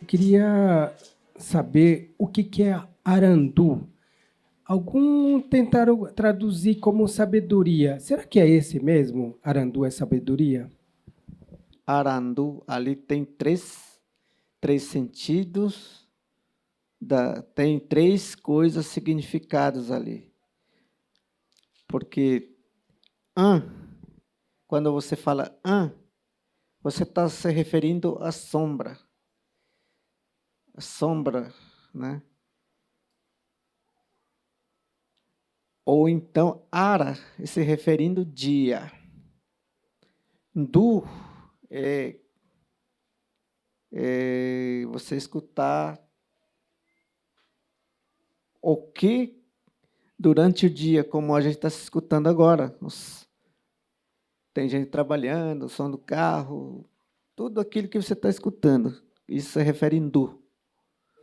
queria saber o que é arandu. Alguns tentaram traduzir como sabedoria. Será que é esse mesmo? Arandu é sabedoria? Arandu, ali tem três sentidos, tem três coisas significadas ali. Porque quando você fala você está se referindo à sombra. A sombra, né? Ou então ara, se referindo dia. Du é você escutar o que durante o dia, como a gente está se escutando agora. Tem gente trabalhando, o som do carro, tudo aquilo que você está escutando. Isso se refere em du.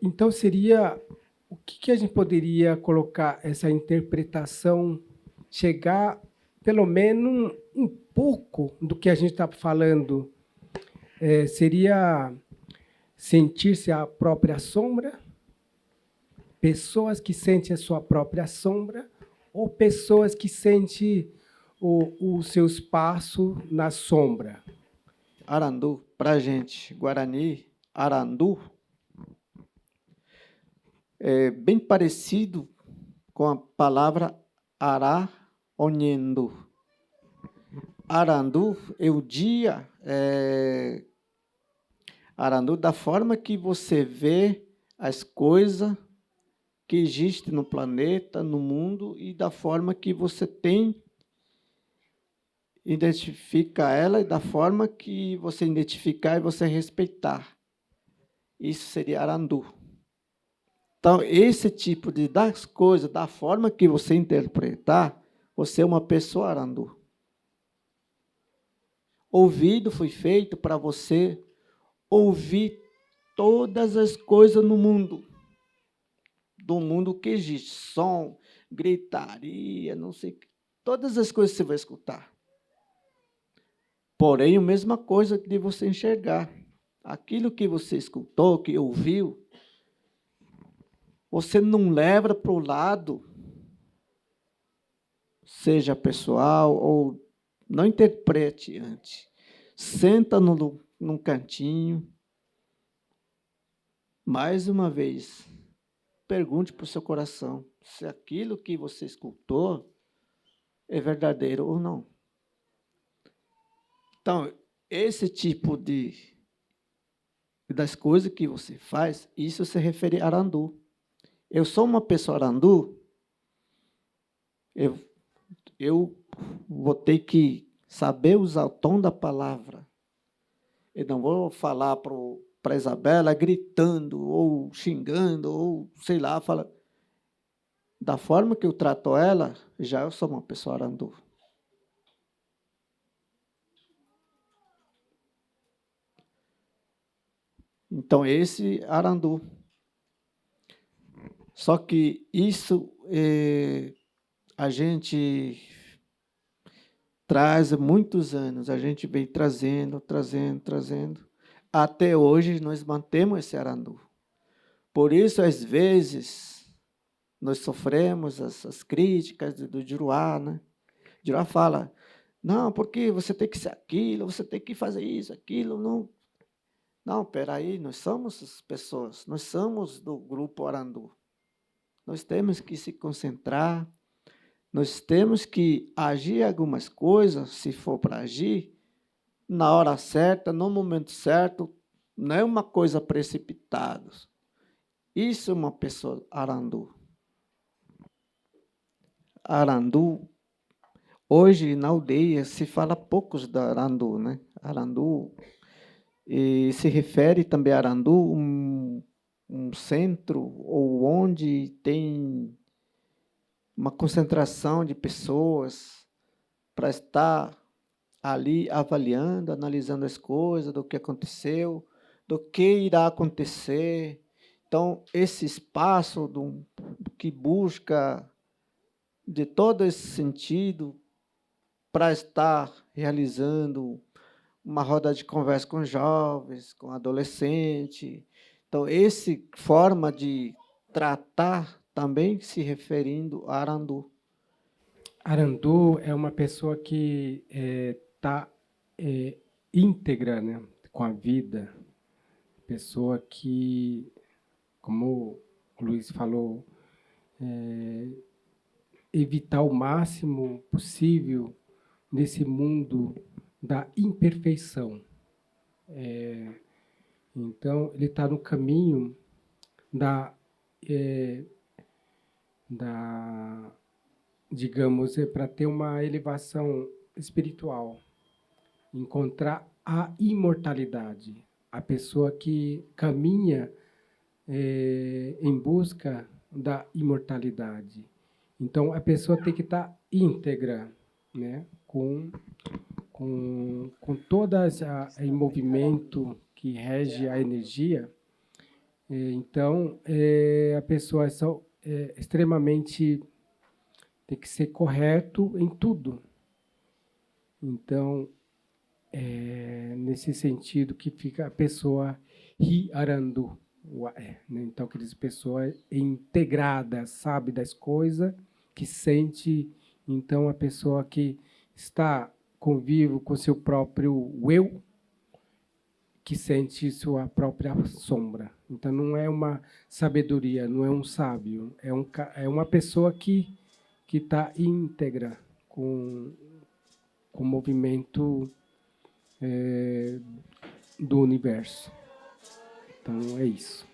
Então seria o que a gente poderia colocar essa interpretação, chegar pelo menos um pouco do que a gente está falando? Seria sentir-se a própria sombra, pessoas que sentem a sua própria sombra, ou pessoas que sentem os seus passos na sombra. Arandu, para a gente, Guarani, Arandu, é bem parecido com a palavra ará, onhendo. Arandu é o dia, Arandu, da forma que você vê as coisas que existem no planeta, no mundo, e da forma que você identifica ela e da forma que você identificar e você respeitar. Isso seria Arandu. Então, esse tipo das coisas, da forma que você interpretar, você é uma pessoa Arandu. Ouvido foi feito para você ouvir todas as coisas no mundo, do mundo que existe, som, gritaria, não sei, todas as coisas você vai escutar. Porém, a mesma coisa de você enxergar. Aquilo que você escutou, que ouviu, você não leva para o lado, seja pessoal ou não interprete antes. Senta num cantinho. Mais uma vez, pergunte para o seu coração se aquilo que você escutou é verdadeiro ou não. Então, esse tipo das coisas que você faz, isso se refere a Arandu. Eu sou uma pessoa Arandu, eu vou ter que saber usar o tom da palavra. Eu não vou falar para a Isabela gritando, ou xingando, ou sei lá, da forma que eu trato ela, já eu sou uma pessoa Arandu. Então, esse Arandu. Só que isso a gente traz muitos anos, a gente vem trazendo. Até hoje nós mantemos esse Arandu. Por isso, às vezes, nós sofremos as críticas do Juruá, né? O Juruá fala, não, porque você tem que ser aquilo, você tem que fazer isso, aquilo, não. Não, peraí, nós somos as pessoas, nós somos do grupo Arandu. Nós temos que se concentrar, nós temos que agir algumas coisas, se for para agir, na hora certa, no momento certo, não é uma coisa precipitada. Isso é uma pessoa Arandu. Arandu, hoje na aldeia se fala poucos da Arandu, né? Arandu, e se refere também a Arandu, um centro ou onde tem uma concentração de pessoas para estar ali avaliando, analisando as coisas, do que aconteceu, do que irá acontecer. Então, esse espaço que busca, de todo esse sentido, para estar realizando uma roda de conversa com jovens, com adolescentes. Então, essa forma de tratar também se referindo a Arandu. Arandu é uma pessoa que está íntegra, né, com a vida. Pessoa que, como o Luiz falou, evitar o máximo possível nesse mundo da imperfeição. Então, ele está no caminho da, digamos, para ter uma elevação espiritual, encontrar a imortalidade. A pessoa que caminha em busca da imortalidade. Então, a pessoa tem que estar íntegra, né? com todas em movimento que rege a energia. Então, a pessoa extremamente tem que ser correto em tudo. Então, nesse sentido que fica a pessoa Hi-Arandu. Né? Então, aquelas pessoas integradas, sabe das coisas, que sente. Então, a pessoa que está convivo com seu próprio eu, que sente sua própria sombra. Então, não é uma sabedoria, não é um sábio, é uma pessoa que está íntegra com o movimento do universo. Então, é isso.